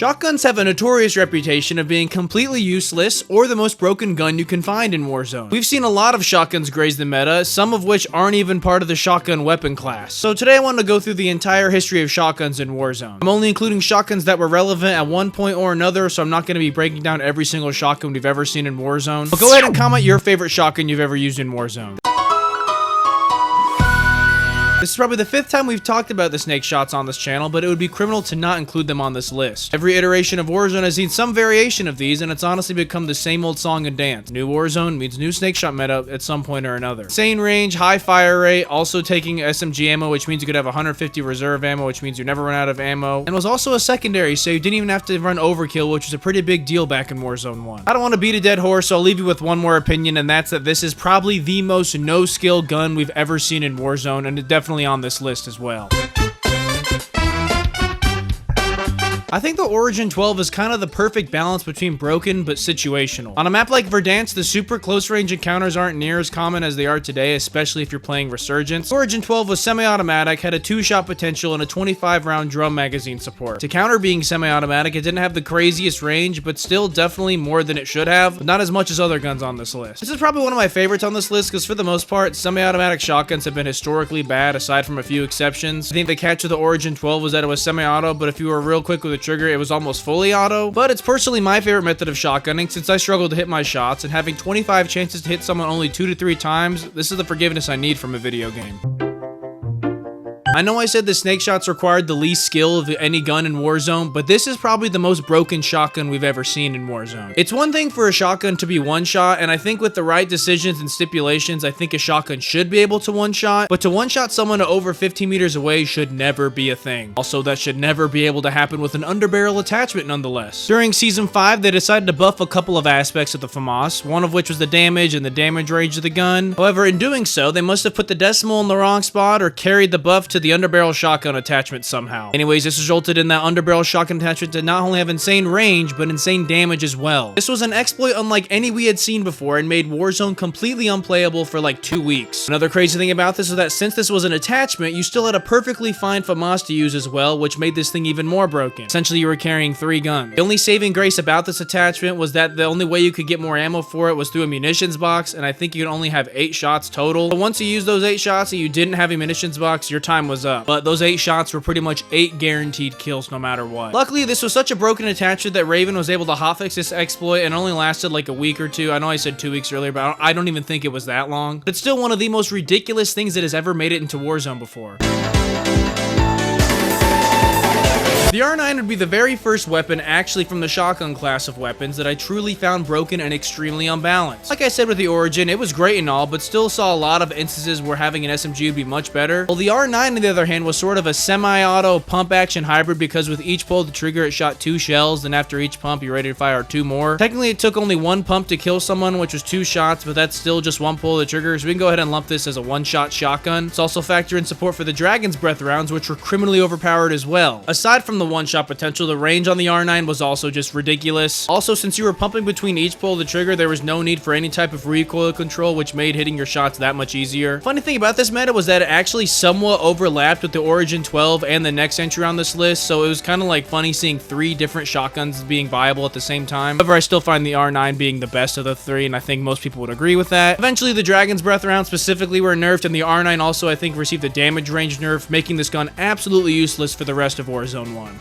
Shotguns have a notorious reputation of being completely useless or the most broken gun you can find in Warzone. We've seen a lot of shotguns graze the meta, some of which aren't even part of the shotgun weapon class. So today I want to go through the entire history of shotguns in Warzone. I'm only including shotguns that were relevant at one point or another, so I'm not going to be breaking down every single shotgun we've ever seen in Warzone. But go ahead and comment your favorite shotgun you've ever used in Warzone. This is probably the 5th time we've talked about the snake shots on this channel, but it would be criminal to not include them on this list. Every iteration of Warzone has seen some variation of these, and it's honestly become the same old song and dance. New Warzone means new snake shot meta at some point or another. Insane range, high fire rate, also taking SMG ammo, which means you could have 150 reserve ammo, which means you never run out of ammo, and was also a secondary, so you didn't even have to run overkill, which was a pretty big deal back in Warzone 1. I don't want to beat a dead horse, so I'll leave you with one more opinion, and that's that this is probably the most no-skill gun we've ever seen in Warzone, and it's definitely on this list as well. I think the Origin 12 is kind of the perfect balance between broken but situational. On a map like Verdansk, the super close range encounters aren't near as common as they are today, especially if you're playing Resurgence. Origin 12 was semi-automatic, had a 2-shot potential, and a 25-round drum magazine support. To counter being semi-automatic, it didn't have the craziest range, but still definitely more than it should have, but not as much as other guns on this list. This is probably one of my favorites on this list, because for the most part, semi-automatic shotguns have been historically bad, aside from a few exceptions. I think the catch of the Origin 12 was that it was semi-auto, but if you were real quick with a trigger, it was almost fully auto. But it's personally my favorite method of shotgunning, since I struggle to hit my shots, and having 25 chances to hit someone only 2 to 3 times, this is the forgiveness I need from a video game. I know I said the snake shots required the least skill of any gun in Warzone, but this is probably the most broken shotgun we've ever seen in Warzone. It's one thing for a shotgun to be one-shot, and I think with the right decisions and stipulations, I think a shotgun should be able to one-shot, but to one-shot someone to over 15 meters away should never be a thing. Also, that should never be able to happen with an underbarrel attachment nonetheless. During Season 5, they decided to buff a couple of aspects of the FAMAS, one of which was the damage and the damage range of the gun. However, in doing so, they must have put the decimal in the wrong spot or carried the buff to the underbarrel shotgun attachment somehow. Anyways, this resulted in that underbarrel shotgun attachment to not only have insane range, but insane damage as well. This was an exploit unlike any we had seen before and made Warzone completely unplayable for like 2 weeks. Another crazy thing about this is that since this was an attachment, you still had a perfectly fine FAMAS to use as well, which made this thing even more broken. Essentially, you were carrying 3 guns. The only saving grace about this attachment was that the only way you could get more ammo for it was through a munitions box, and I think you could only have 8 shots total. But once you used those 8 shots and you didn't have a munitions box, your time was up. But those 8 shots were pretty much 8 guaranteed kills no matter what. Luckily, this was such a broken attachment that Raven was able to hotfix this exploit and only lasted like a week or 2. I know I said 2 weeks earlier, but I don't even think it was that long. But it's still one of the most ridiculous things that has ever made it into Warzone before. The R9 would be the very first weapon actually from the shotgun class of weapons that I truly found broken and extremely unbalanced. Like I said with the Origin, it was great and all, but still saw a lot of instances where having an SMG would be much better. Well, the R9 on the other hand was sort of a semi-auto pump action hybrid, because with each pull of the trigger it shot 2 shells, then after each pump you're ready to fire 2 more. Technically it took only 1 pump to kill someone, which was 2 shots, but that's still just 1 pull of the trigger, so we can go ahead and lump this as a 1-shot shotgun. Let's also factor in support for the Dragon's Breath rounds, which were criminally overpowered as well. Aside from the 1-shot potential, the range on the R9 was also just ridiculous. Also, since you were pumping between each pull of the trigger, there was no need for any type of recoil control, which made hitting your shots that much easier. Funny thing about this meta was that it actually somewhat overlapped with the Origin 12 and the next entry on this list, so it was kind of like funny seeing 3 different shotguns being viable at the same time. However, I still find the R9 being the best of the 3, and I think most people would agree with that. Eventually, the Dragon's Breath rounds specifically were nerfed, and the R9 also, I think, received a damage range nerf, making this gun absolutely useless for the rest of Warzone 1.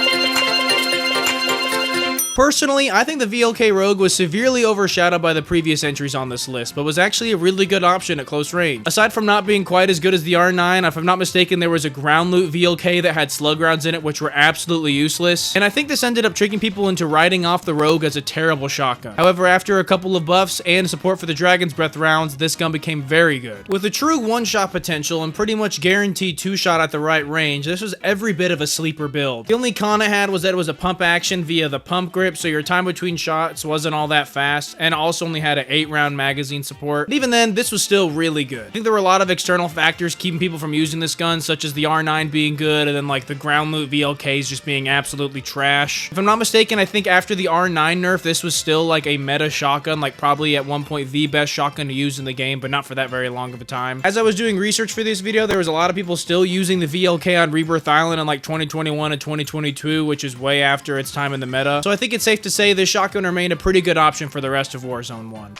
Personally, I think the VLK Rogue was severely overshadowed by the previous entries on this list, but was actually a really good option at close range. Aside from not being quite as good as the R9, if I'm not mistaken, there was a ground loot VLK that had slug rounds in it, which were absolutely useless, and I think this ended up tricking people into writing off the Rogue as a terrible shotgun. However, after a couple of buffs and support for the Dragon's Breath rounds, this gun became very good. With a true 1-shot potential and pretty much guaranteed 2-shot at the right range, this was every bit of a sleeper build. The only con it had was that it was a pump action via the pump grip, grip, so your time between shots wasn't all that fast, and also only had an 8-round magazine support. But even then, this was still really good. I think there were a lot of external factors keeping people from using this gun, such as the R9 being good, and then like the ground loot VLKs just being absolutely trash. If I'm not mistaken, I think after the R9 nerf, this was still like a meta shotgun, like probably at one point the best shotgun to use in the game, but not for that very long of a time. As I was doing research for this video, there was a lot of people still using the VLK on Rebirth Island in like 2021 and 2022, which is way after its time in the meta. So I think it's safe to say this shotgun remained a pretty good option for the rest of Warzone 1.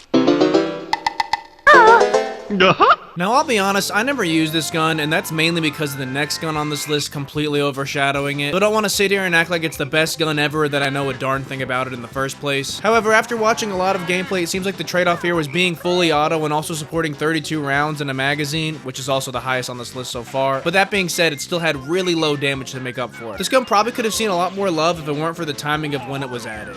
Now, I'll be honest, I never used this gun, and that's mainly because of the next gun on this list completely overshadowing it. So I don't want to sit here and act like it's the best gun ever, that I know a darn thing about it in the first place. However, after watching a lot of gameplay, it seems like the trade-off here was being fully auto and also supporting 32 rounds in a magazine, which is also the highest on this list so far. But that being said, it still had really low damage to make up for it. This gun probably could have seen a lot more love if it weren't for the timing of when it was added.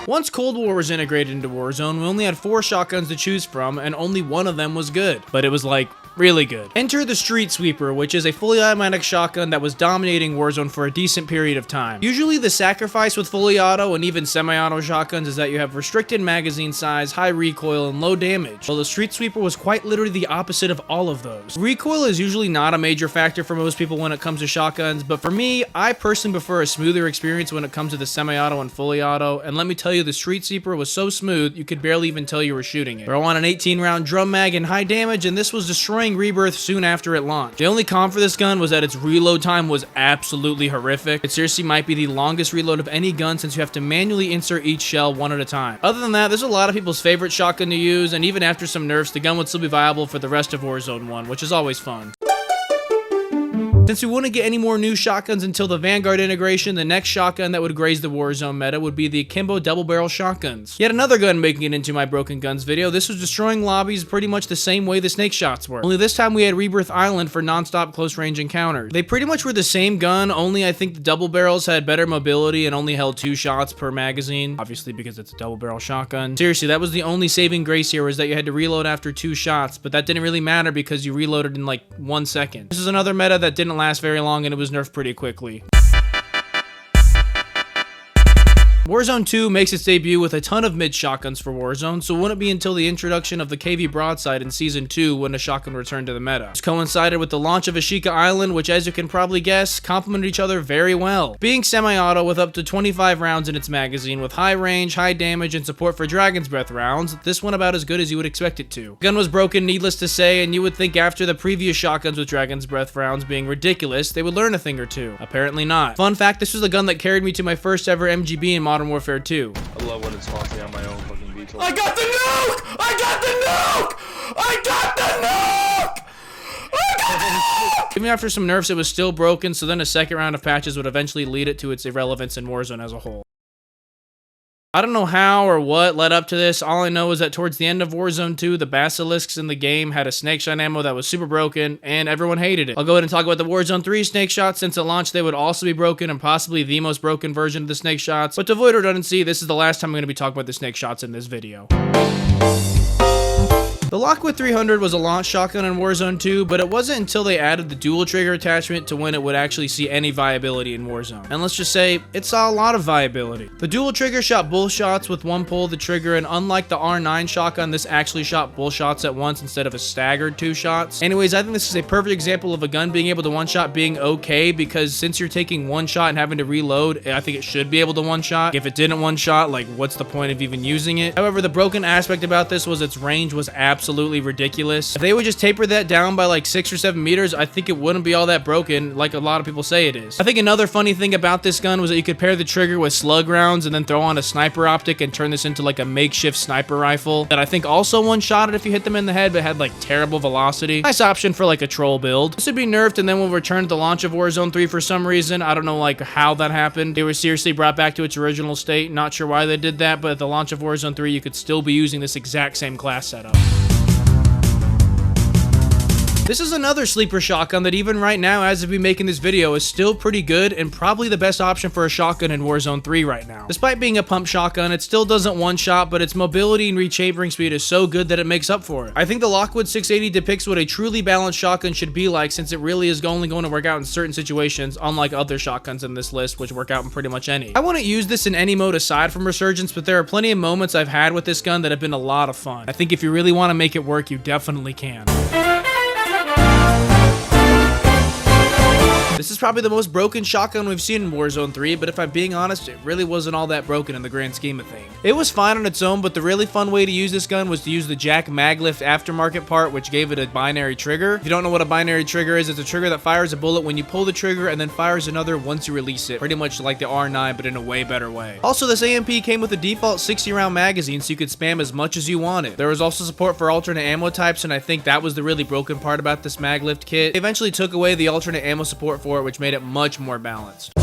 Once Cold War was integrated into Warzone, we only had 4 shotguns to choose from, and only one of them was good. But it was like, really good. Enter the Street Sweeper, which is a fully automatic shotgun that was dominating Warzone for a decent period of time. Usually the sacrifice with fully auto and even semi-auto shotguns is that you have restricted magazine size, high recoil, and low damage. Well, the Street Sweeper was quite literally the opposite of all of those. Recoil is usually not a major factor for most people when it comes to shotguns, but for me, I personally prefer a smoother experience when it comes to the semi-auto and fully auto, and let me tell you, the Street Sweeper was so smooth, you could barely even tell you were shooting it. Throw on an 18-round drum mag and high damage, and this was destroying Rebirth soon after it launched. The only con for this gun was that its reload time was absolutely horrific. It seriously might be the longest reload of any gun since you have to manually insert each shell one at a time. Other than that, there's a lot of people's favorite shotgun to use, and even after some nerfs, the gun would still be viable for the rest of Warzone 1, which is always fun. Since we wouldn't get any more new shotguns until the Vanguard integration, the next shotgun that would graze the Warzone meta would be the Akimbo double barrel shotguns. Yet another gun making it into my Broken Guns video. This was destroying lobbies pretty much the same way the snake shots were. Only this time we had Rebirth Island for non-stop close range encounters. They pretty much were the same gun, only I think the double barrels had better mobility and only held 2 shots per magazine. Obviously because it's a double barrel shotgun. Seriously, that was the only saving grace here, was that you had to reload after 2 shots, but that didn't really matter because you reloaded in like 1 second. This is another meta that didn't last very long and it was nerfed pretty quickly. Warzone 2 makes its debut with a ton of mid shotguns for Warzone, so it wouldn't be until the introduction of the KV Broadside in Season 2 when the shotgun returned to the meta. This coincided with the launch of Ashika Island, which, as you can probably guess, complemented each other very well. Being semi-auto with up to 25 rounds in its magazine, with high range, high damage, and support for Dragon's Breath rounds, this went about as good as you would expect it to. The gun was broken, needless to say, and you would think after the previous shotguns with Dragon's Breath rounds being ridiculous, they would learn a thing or two. Apparently not. Fun fact, this was the gun that carried me to my first ever MGB in Modern Warfare 2. I love when it spawns me on my own fucking VTOL. I got the nuke! I got the nuke! I got the nuke! I got the nuke! Even after some nerfs, it was still broken, so then a second round of patches would eventually lead it to its irrelevance in Warzone as a whole. I don't know how or what led up to this. All I know is that towards the end of Warzone 2, the basilisks in the game had a snake shot ammo that was super broken, and everyone hated it. I'll go ahead and talk about the Warzone 3 snake shots. Since it launched, they would also be broken and possibly the most broken version of the snake shots. But to avoid redundancy, this is the last time I'm going to be talking about the snake shots in this video. The Lockwood 300 was a launch shotgun in Warzone 2, but it wasn't until they added the dual trigger attachment to when it would actually see any viability in Warzone. And let's just say, it saw a lot of viability. The dual trigger shot both shots with one pull of the trigger, and unlike the R9 shotgun, this actually shot both shots at once instead of a staggered 2 shots. Anyways, I think this is a perfect example of a gun being able to one-shot being okay, because since you're taking one shot and having to reload, I think it should be able to one-shot. If it didn't one-shot, like, what's the point of even using it? However, the broken aspect about this was its range was absolutely ridiculous. If they would just taper that down by like 6 or 7 meters, I think it wouldn't be all that broken like a lot of people say it is. I think another funny thing about this gun was that you could pair the trigger with slug rounds and then throw on a sniper optic and turn this into like a makeshift sniper rifle that I think also one-shotted if you hit them in the head, but had like terrible velocity. Nice option for like a troll build. This would be nerfed and then will return to the launch of Warzone 3 for some reason. I don't know like how that happened. They were seriously brought back to its original state. Not sure why they did that, but at the launch of Warzone 3, you could still be using this exact same class setup. This is another sleeper shotgun that even right now, as of me making this video, is still pretty good and probably the best option for a shotgun in Warzone 3 right now. Despite being a pump shotgun, it still doesn't one-shot, but its mobility and rechambering speed is so good that it makes up for it. I think the Lockwood 680 depicts what a truly balanced shotgun should be like, since it really is only going to work out in certain situations, unlike other shotguns in this list, which work out in pretty much any. I wouldn't use this in any mode aside from Resurgence, but there are plenty of moments I've had with this gun that have been a lot of fun. I think if you really want to make it work, you definitely can. This is probably the most broken shotgun we've seen in Warzone 3, but if I'm being honest, it really wasn't all that broken in the grand scheme of things. It was fine on its own, but the really fun way to use this gun was to use the Jack Maglift aftermarket part, which gave it a binary trigger. If you don't know what a binary trigger is, it's a trigger that fires a bullet when you pull the trigger and then fires another once you release it, pretty much like the R9, but in a way better way. Also, this AMP came with a default 60-round magazine, so you could spam as much as you wanted. There was also support for alternate ammo types, and I think that was the really broken part about this Maglift kit. They eventually took away the alternate ammo support for it, which made it much more balanced.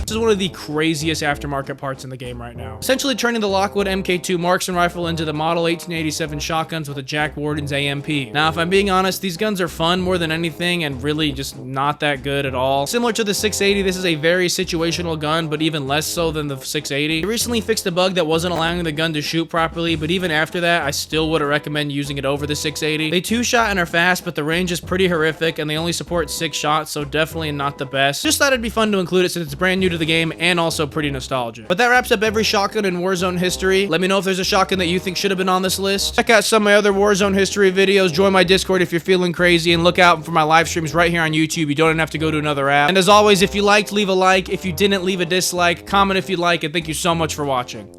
This is one of the craziest aftermarket parts in the game right now. Essentially turning the Lockwood MK2 marksman rifle into the Model 1887 shotguns with a Jack Warden's AMP. Now, if I'm being honest, these guns are fun more than anything and really just not that good at all. Similar to the 680, this is a very situational gun, but even less so than the 680. They recently fixed a bug that wasn't allowing the gun to shoot properly, but even after that, I still wouldn't recommend using it over the 680. They two-shot and are fast, but the range is pretty horrific, and they only support 6 shots, so definitely not the best. Just thought it'd be fun to include it since it's brand new to the game and also pretty nostalgic. But that wraps up every shotgun in Warzone history. Let me know if there's a shotgun that you think should have been on this list. Check out some of my other Warzone history videos. Join my Discord if you're feeling crazy, and look out for my live streams right here on YouTube. You don't even have to go to another app. And as always, if you liked, leave a like. If you didn't, leave a dislike. Comment if you like, and thank you so much for watching.